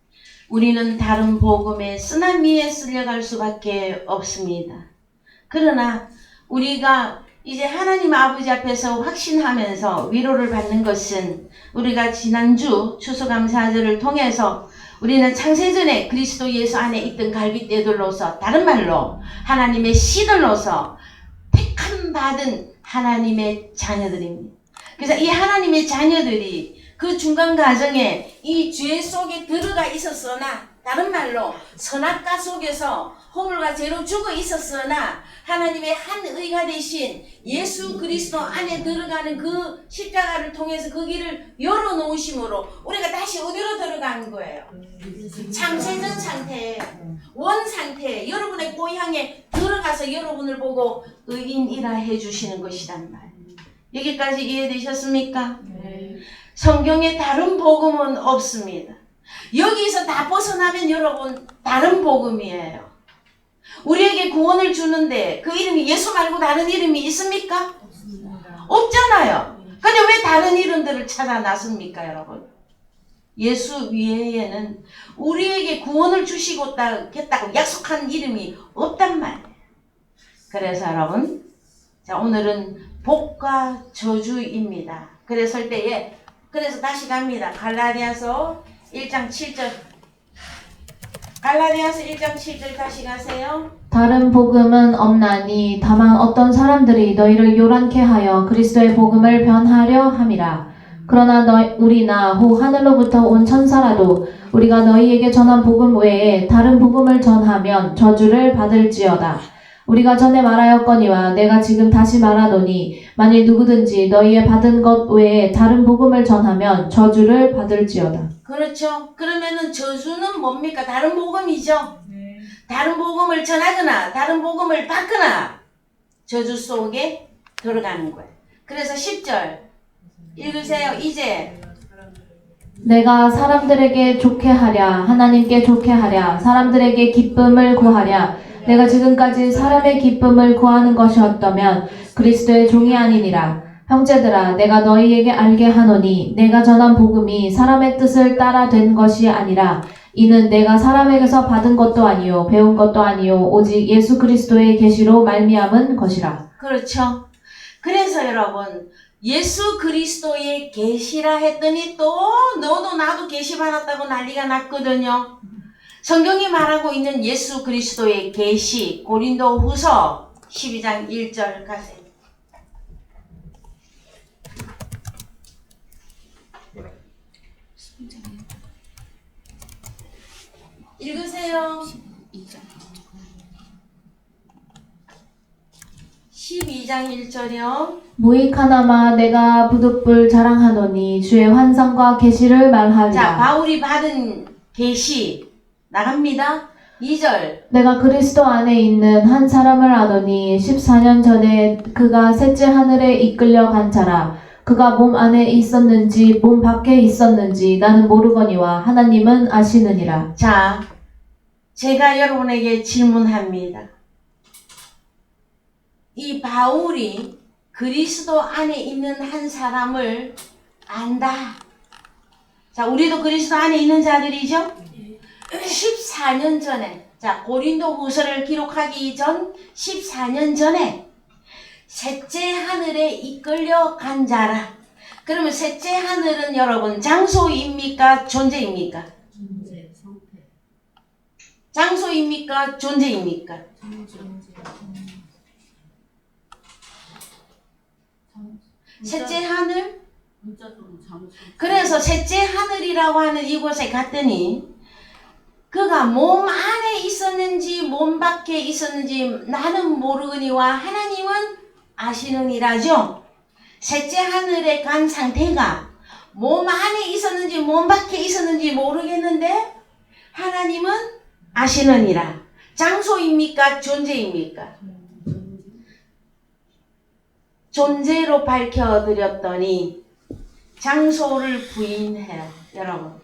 우리는 다른 복음의 쓰나미에 쓸려갈 수밖에 없습니다. 그러나 우리가 이제 하나님 아버지 앞에서 확신하면서 위로를 받는 것은 우리가 지난주 추수감사절을 통해서 우리는 창세전에 그리스도 예수 안에 있던 갈빗대들로서 다른 말로 하나님의 씨들로서 택함 받은 하나님의 자녀들입니다. 그래서 이 하나님의 자녀들이 그 중간 과정에 이 죄 속에 들어가 있었으나 다른 말로 선악과 속에서 허물과 죄로 죽어 있었으나 하나님의 한 의가 되신 예수 그리스도 안에 들어가는 그 십자가를 통해서 그 길을 열어놓으심으로 우리가 다시 어디로 들어가는 거예요? 창세전 상태에 원 상태에 여러분의 고향에 들어가서 여러분을 보고 의인이라 해주시는 것이란 말. 여기까지 이해되셨습니까?
네.
성경에 다른 복음은 없습니다. 여기서 다 벗어나면 여러분 다른 복음이에요. 우리에게 구원을 주는데 그 이름이 예수 말고 다른 이름이 있습니까?
없습니다.
없잖아요. 근데 왜 다른 이름들을 찾아 나섭니까 여러분? 예수 위에는 우리에게 구원을 주시겠다고 약속한 이름이 없단 말이에요. 그래서 여러분, 자, 오늘은 복과 저주입니다. 그래서 때에, 그래서 다시 갑니다. 갈라디아서 1장 7절. 갈라디아서 1장 7절 다시 가세요.
다른 복음은 없나니 다만 어떤 사람들이 너희를 요란케 하여 그리스도의 복음을 변하려 함이라. 그러나 우리나 혹 하늘로부터 온 천사라도 우리가 너희에게 전한 복음 외에 다른 복음을 전하면 저주를 받을지어다. 우리가 전에 말하였거니와 내가 지금 다시 말하노니 만일 누구든지 너희의 받은 것 외에 다른 복음을 전하면 저주를 받을지어다.
그렇죠. 그러면은 저주는 뭡니까? 다른 복음이죠. 다른 복음을 전하거나 다른 복음을 받거나 저주 속에 들어가는 거예요. 그래서 10절 읽으세요. 이제
내가 사람들에게 좋게 하랴 하나님께 좋게 하랴 사람들에게 기쁨을 구하랴 내가 지금까지 사람의 기쁨을 구하는 것이었다면 그리스도의 종이 아니니라. 형제들아 내가 너희에게 알게 하노니 내가 전한 복음이 사람의 뜻을 따라 된 것이 아니라 이는 내가 사람에게서 받은 것도 아니요 배운 것도 아니요 오직 예수 그리스도의 계시로 말미암은 것이라.
그렇죠. 그래서 여러분 예수 그리스도의 계시라 했더니 또 너도 나도 계시 받았다고 난리가 났거든요. 성경이 말하고 있는 예수 그리스도의 계시 고린도후서 12장 1절 가세요. 읽으세요. 12장 1절이요.
무익하나마 내가 부득불 자랑하노니 주의 환상과 계시를 말하리라.
자, 바울이 받은 계시 나갑니다. 2절.
내가 그리스도 안에 있는 한 사람을 아노니 14년 전에 그가 셋째 하늘에 이끌려 간 자라. 그가 몸 안에 있었는지 몸 밖에 있었는지 나는 모르거니와 하나님은 아시느니라.
자, 제가 여러분에게 질문합니다. 이 바울이 그리스도 안에 있는 한 사람을 안다. 자, 우리도 그리스도 안에 있는 자들이죠? 14년 전에, 자, 고린도 후서를 기록하기 전 14년 전에 셋째 하늘에 이끌려 간 자라. 그러면 셋째 하늘은 여러분 장소입니까? 존재입니까?
존재, 성패.
장소입니까? 존재입니까? 셋째 하늘?
문자적으로 장소.
그래서 셋째 하늘이라고 하는 이곳에 갔더니 그가 몸 안에 있었는지 몸 밖에 있었는지 나는 모르거니와 하나님은 아시느니라죠. 셋째 하늘에 간 상태가 몸 안에 있었는지 몸 밖에 있었는지 모르겠는데 하나님은 아시느니라. 장소입니까? 존재입니까? 존재로 밝혀드렸더니 장소를 부인해요. 여러분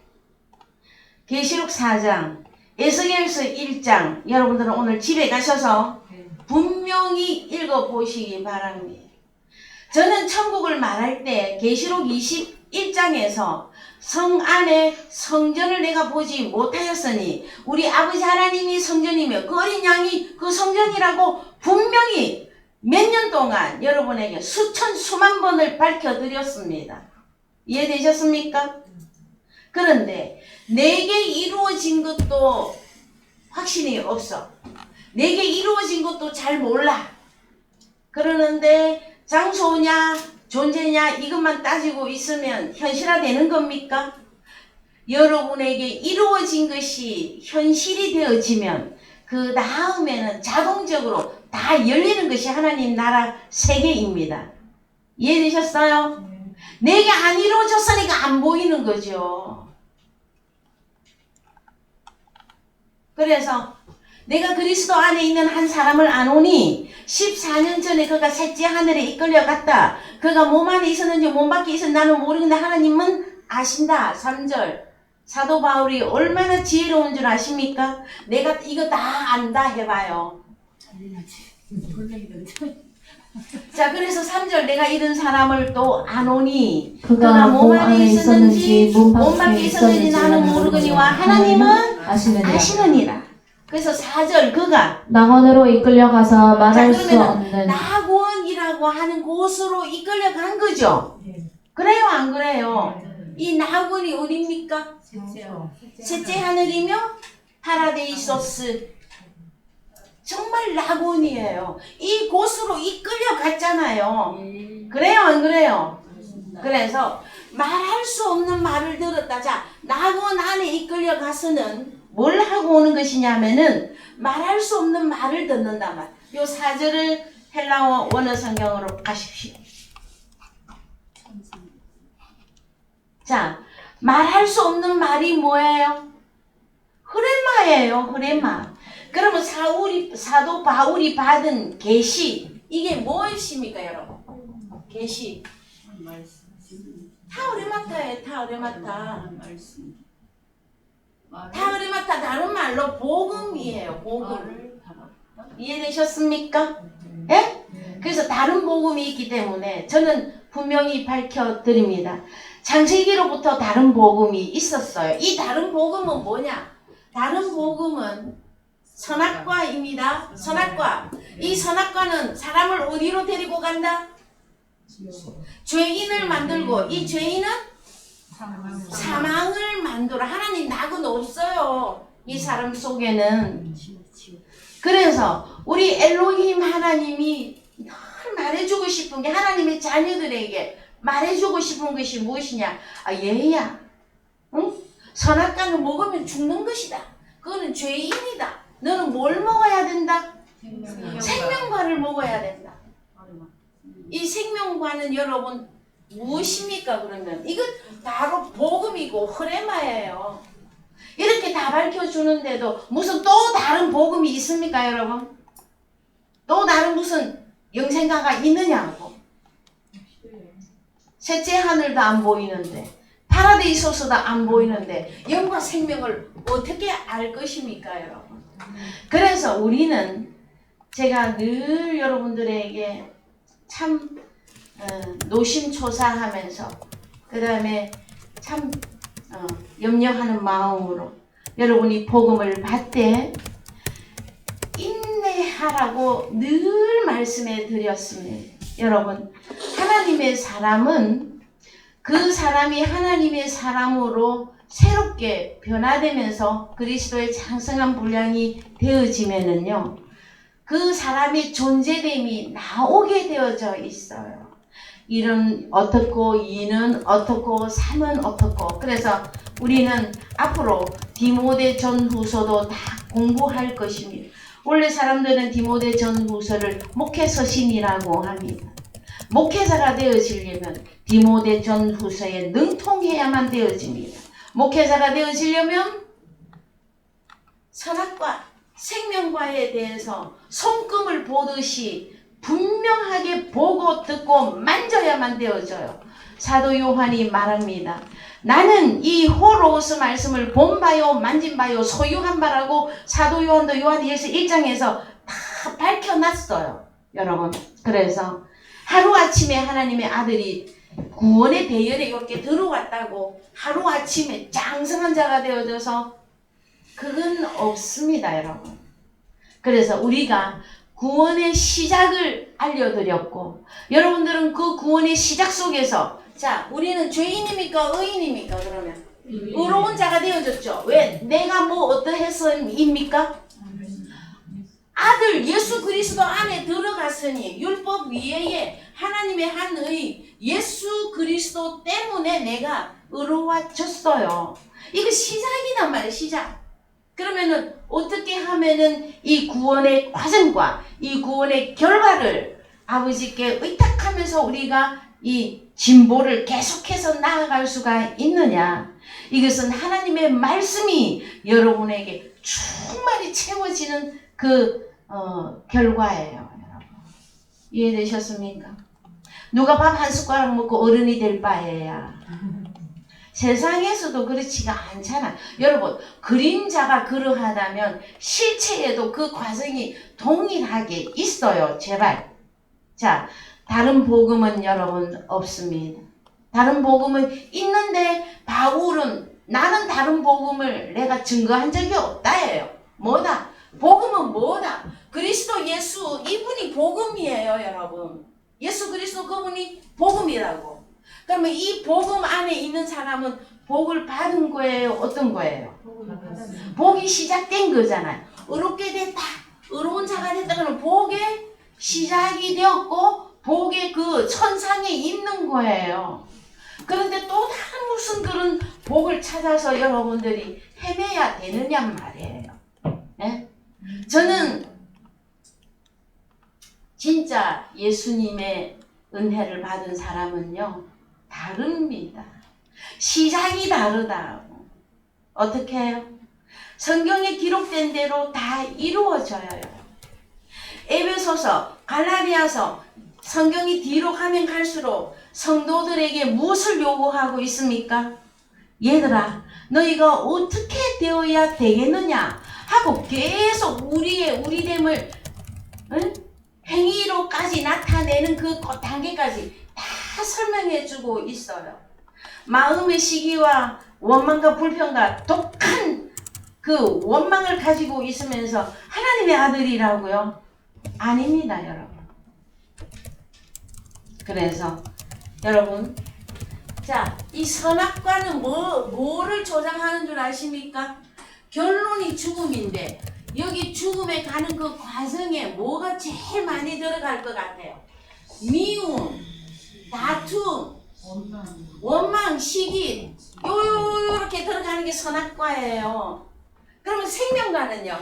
계시록 4장 에스겔서 1장 여러분들은 오늘 집에 가셔서 분명히 읽어보시기 바랍니다. 저는 천국을 말할 때 계시록 21장에서 성 안에 성전을 내가 보지 못하였으니 우리 아버지 하나님이 성전이며 그 어린 양이 그 성전이라고 분명히 몇 년 동안 여러분에게 수천 수만 번을 밝혀드렸습니다. 이해되셨습니까? 그런데 내게 이루어진 것도 확신이 없어. 내게 이루어진 것도 잘 몰라. 그러는데 장소냐 존재냐 이것만 따지고 있으면 현실화되는 겁니까? 여러분에게 이루어진 것이 현실이 되어지면 그 다음에는 자동적으로 다 열리는 것이 하나님 나라 세계입니다. 이해되셨어요? 내게 안 이루어졌으니까 안 보이는 거죠. 그래서 내가 그리스도 안에 있는 한 사람을 아노니 14년 전에 그가 셋째 하늘에 이끌려 갔다. 그가 몸 안에 있었는지 몸 밖에 있었는지 나는 모르겠는데 하나님은 아신다. 3절 사도 바울이 얼마나 지혜로운 줄 아십니까? 내가 이거 다 안다 해봐요.
잘해야지. 꼴뱅이던데.
자, 그래서 3절 내가 이런 사람을 또 아노니
그가 몸 안에 있었는지 몸 밖에 있었는지
나는 모르거니와 하나님은
아시느니라.
아시느니라. 그래서 4절 그가
낙원으로 이끌려가서 말할
자,
수
그러면은
없는
낙원이라고 하는 곳으로 이끌려간 거죠. 그래요, 안 그래요? 이 낙원이 어디입니까? 셋째 하늘이며 파라데이소스. 정말 낙원이에요. 이 곳으로 이끌려갔잖아요. 그래요, 안 그래요? 그래서 말할 수 없는 말을 들었다. 자, 낙원 안에 이끌려가서는 뭘 하고 오는 것이냐면은 말할 수 없는 말을 듣는단 말. 요 4절을 헬라어 원어 성경으로 가십시오. 자, 말할 수 없는 말이 뭐예요? 흐레마예요, 흐레마. 그러면 사도 바울이 받은 계시, 이게 무엇입니까, 여러분? 계시. 타우레마타예요, 타우레마타. 타우레마타 다른 말로 복음이에요, 복음. 이해되셨습니까? 예? 그래서 다른 복음이 있기 때문에 저는 분명히 밝혀드립니다. 창세기로부터 다른 복음이 있었어요. 이 다른 복음은 뭐냐? 다른 복음은 선악과입니다. 선악과. 이 선악과는 사람을 어디로 데리고 간다? 죄인을 만들고, 이 죄인은 사망을 만들어. 하나님 낙은 없어요, 이 사람 속에는. 그래서 우리 엘로힘 하나님이 늘 말해주고 싶은 게, 하나님의 자녀들에게 말해주고 싶은 것이 무엇이냐? 아, 얘야, 응? 선악과는 먹으면 죽는 것이다. 그거는 죄인이다. 너는 뭘 먹어야 된다? 생명과를 먹어야 된다. 이 생명과는 여러분 무엇입니까? 그러면 이건 바로 복음이고 흐레마예요. 이렇게 다 밝혀주는데도 무슨 또 다른 복음이 있습니까, 여러분? 또 다른 무슨 영생가가 있느냐고. 셋째 하늘도 안 보이는데, 파라데이소스도 안 보이는데 영과 생명을 어떻게 알 것입니까, 여러분? 그래서 우리는, 제가 늘 여러분들에게 참 노심초사하면서, 그 다음에 참 염려하는 마음으로 여러분이 복음을 받되 인내하라고 늘 말씀해 드렸습니다. 여러분, 하나님의 사람은 그 사람이 하나님의 사람으로 새롭게 변화되면서 그리스도의 장성한 분량이 되어지면은요, 그 사람의 존재됨이 나오게 되어져 있어요. 일은 어떻고, 이는 어떻고, 삶은 어떻고. 그래서 우리는 앞으로 디모데 전후서도 다 공부할 것입니다. 원래 사람들은 디모데 전후서를 목회서신이라고 합니다. 목회자가 되어지려면 디모데 전후서에 능통해야만 되어집니다. 목회자가 되어지려면 선악과 생명과에 대해서 손금을 보듯이 분명하게 보고 듣고 만져야만 되어져요. 사도 요한이 말합니다. 나는 이 호로스 말씀을 본 바요, 만진 바요, 소유한 바라고 사도 요한도 요한일서 1장에서 다 밝혀놨어요, 여러분. 그래서 하루아침에 하나님의 아들이 구원의 대열에 이렇게 들어왔다고 하루아침에 장성한 자가 되어져서 그건 없습니다, 여러분. 그래서 우리가 구원의 시작을 알려드렸고, 여러분들은 그 구원의 시작 속에서, 자, 우리는 죄인입니까? 의인입니까? 그러면 의로운 자가 되어졌죠. 왜? 내가 뭐 어떠해서입니까? 아들 예수 그리스도 안에 들어갔으니, 율법 위에 하나님의 한 의 예수 그리스도 때문에 내가 의로워졌어요. 이거 시작이란 말이에요, 시작. 그러면은 어떻게 하면은 이 구원의 과정과 이 구원의 결과를 아버지께 의탁하면서 우리가 이 진보를 계속해서 나아갈 수가 있느냐? 이것은 하나님의 말씀이 여러분에게 충만히 채워지는 그 결과예요, 여러분. 이해되셨습니까? 누가 밥 한 숟가락 먹고 어른이 될 바에야. 세상에서도 그렇지가 않잖아. 여러분, 그림자가 그러하다면 실체에도 그 과정이 동일하게 있어요. 제발. 자, 다른 복음은 여러분 없습니다. 다른 복음은 있는데 바울은 나는 다른 복음을 내가 증거한 적이 없다예요. 뭐다? 복음은 뭐다? 그리스도 예수 이분이 복음이에요, 여러분. 예수 그리스도 그분이 복음이라고. 그러면 이 복음 안에 있는 사람은 복을 받은 거예요? 어떤 거예요? 복이 시작된 거잖아요. 의롭게 됐다. 의로운 자가 됐다. 그러면 복의 시작이 되었고 복의 그 천상에 있는 거예요. 그런데 또 다른 무슨 그런 복을 찾아서 여러분들이 헤매야 되느냐 말이에요. 네? 저는 진짜 예수님의 은혜를 받은 사람은요 다릅니다. 시작이 다르다고. 어떻게 해요? 성경에 기록된 대로 다 이루어져요. 에베소서, 갈라디아서 성경이 뒤로 가면 갈수록 성도들에게 무엇을 요구하고 있습니까? 얘들아, 너희가 어떻게 되어야 되겠느냐 하고 계속 우리됨을 행위로까지 나타내는 그 단계까지 다 설명해주고 있어요. 마음의 시기와 원망과 불평과 독한 그 원망을 가지고 있으면서 하나님의 아들이라고요? 아닙니다, 여러분. 그래서 여러분, 자, 이 선악과는 뭐를 조장하는 줄 아십니까? 결론이 죽음인데 여기 죽음에 가는 그 과정에 뭐가 제일 많이 들어갈 것 같아요? 미움, 다툼, 원망, 시기, 요렇게 들어가는 게 선악과예요. 그러면 생명과는요?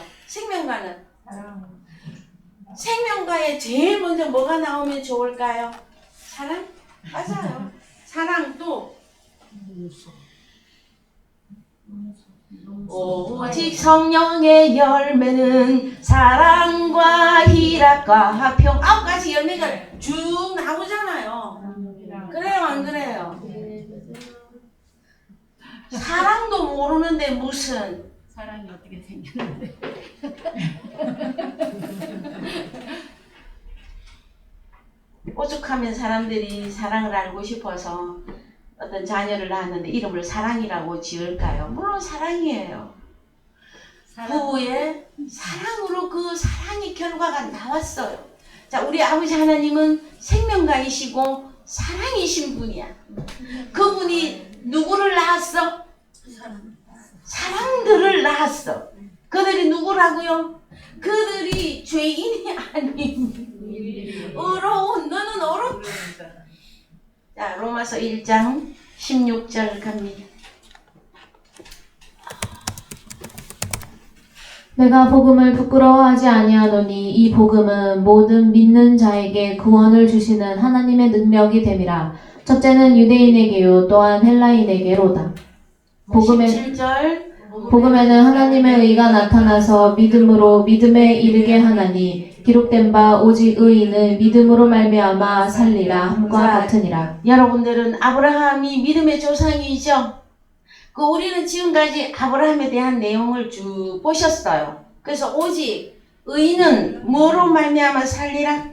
생명과에 제일 먼저 뭐가 나오면 좋을까요? 사랑? 맞아요. 사랑 또 오직 성령의 열매는 사랑과 희락과 평 9가지 열매가 쭉 나오잖아요. 그래요, 안 그래요? 사랑도 모르는데 무슨
사랑이 어떻게 생겼는데?
오죽하면 사람들이 사랑을 알고 싶어서 어떤 자녀를 낳았는데 이름을 사랑이라고 지을까요? 물론 사랑이에요. 부부의 사랑으로 그 사랑의 결과가 나왔어요. 자, 우리 아버지 하나님은 생명가이시고 사랑이신 분이야. 그분이 누구를 낳았어? 사랑들을 낳았어. 그들이 누구라고요? 그들이 죄인이 아닌 의로운, 너는 어렵다. 자, 로마서 1장 16절 갑니다.
내가 복음을 부끄러워하지 아니하노니 이 복음은 모든 믿는 자에게 구원을 주시는 하나님의 능력이 됨이라. 첫째는 유대인에게요 또한 헬라인에게로다. 복음에는
17절
하나님의 의가 나타나서 믿음으로 믿음에 이르게 하나니 기록된 바 오직 의인은 믿음으로 말미암아 살리라 함과 같으니라.
여러분들은 아브라함이 믿음의 조상이죠. 우리는 지금까지 아브라함에 대한 내용을 쭉 보셨어요. 그래서 오직 의인은 뭐로 말미암아 살리라?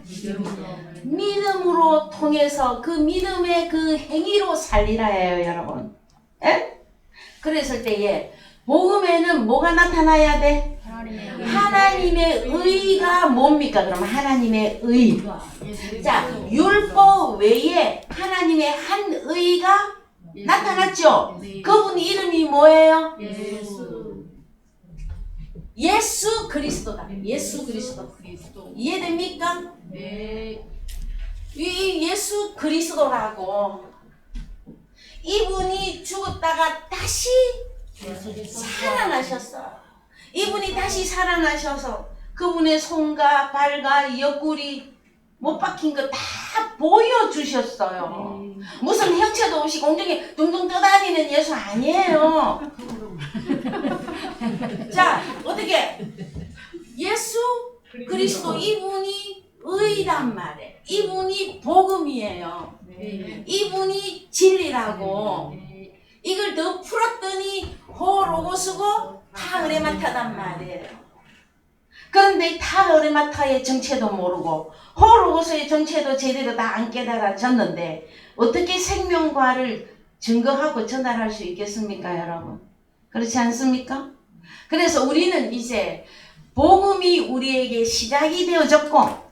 믿음으로 통해서 그 믿음의 그 행위로 살리라예요, 여러분. 에? 그랬을 때에 복음에는 뭐가 나타나야 돼? 하나님의 의가 뭡니까? 그럼 하나님의 의. 자, 율법 외에 하나님의 한 의가 나타났죠? 그분 이름이 뭐예요? 예수 그리스도다. 예수 그리스도. 이해됩니까?
네.
이 예수 그리스도라고 이분이 죽었다가 다시 살아나셨어요. 이분이 다시 살아나셔서 그분의 손과 발과 옆구리 못 박힌 거 다 보여주셨어요. 무슨 형체도 없이 공중에 둥둥 떠다니는 예수 아니에요. 자, 어떻게 예수 그리스도 이분이 의란 말이에요. 이분이 복음이에요. 이분이 진리라고. 이걸 더 풀었더니 호로고스고 타그레마타단 말이에요. 그런데 타흐레마타의 정체도 모르고 호로고스의 정체도 제대로 다 안 깨달아졌는데 어떻게 생명과를 증거하고 전달할 수 있겠습니까, 여러분? 그렇지 않습니까? 그래서 우리는 이제 복음이 우리에게 시작이 되어졌고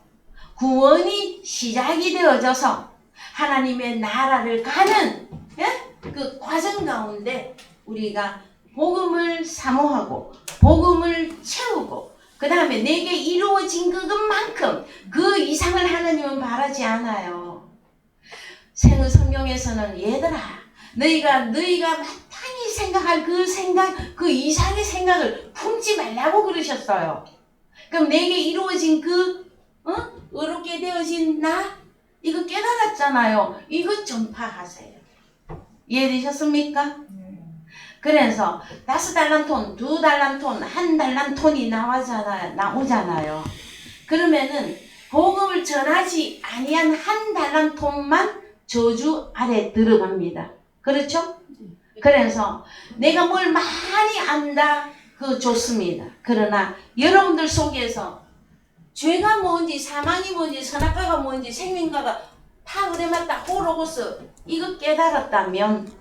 구원이 시작이 되어져서 하나님의 나라를 가는 그 과정 가운데 우리가 복음을 사모하고 복음을 채우고 그 다음에 내게 이루어진 그것만큼 그 이상을 하나님은 바라지 않아요. 생의 성경에서는 얘들아 너희가 마땅히 생각할 그 생각 그 이상의 생각을 품지 말라고 그러셨어요. 그럼 내게 이루어진 그 의롭게 되어진 나 이거 깨달았잖아요. 이거 전파하세요. 이해되셨습니까? 그래서 5달란톤, 2달란톤, 1달란톤이 나오잖아요. 그러면은 복음을 전하지 아니한 1달란톤만 저주 아래 들어갑니다. 그렇죠? 그래서 내가 뭘 많이 안다 그거 좋습니다. 그러나 여러분들 속에서 죄가 뭔지 사망이 뭔지 선악과가 뭔지 생명과가 타그레마타 호로고스 이거 깨달았다면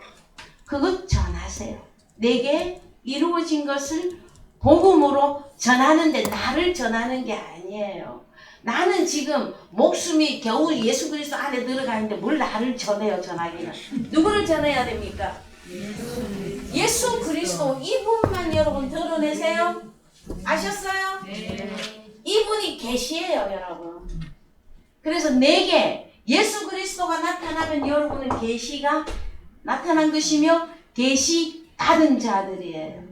그것 전하세요. 내게 이루어진 것을 복음으로 전하는데 나를 전하는 게 아니에요. 나는 지금 목숨이 겨우 예수 그리스도 안에 들어가 있는데 뭘 나를 전해요. 전하기는 누구를 전해야 됩니까? 예수 그리스도 이분만 여러분 드러내세요. 아셨어요? 이분이 계시예요, 여러분. 그래서 내게 예수 그리스도가 나타나면 여러분은 계시가 나타난 것이며 계시 받은 자들이에요.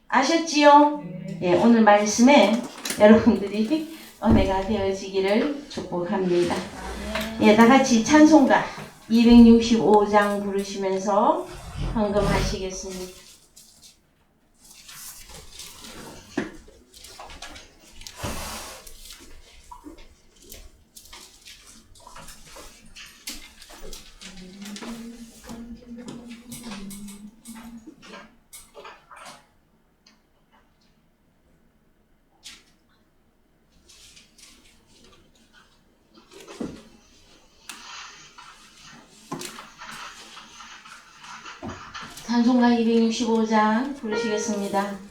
아셨지요? 예, 오늘 말씀에 여러분들이 은혜가 되어지기를 축복합니다. 예, 다 같이 찬송가 265장 부르시면서 헌금하시겠습니다. 찬송가 265장 부르시겠습니다.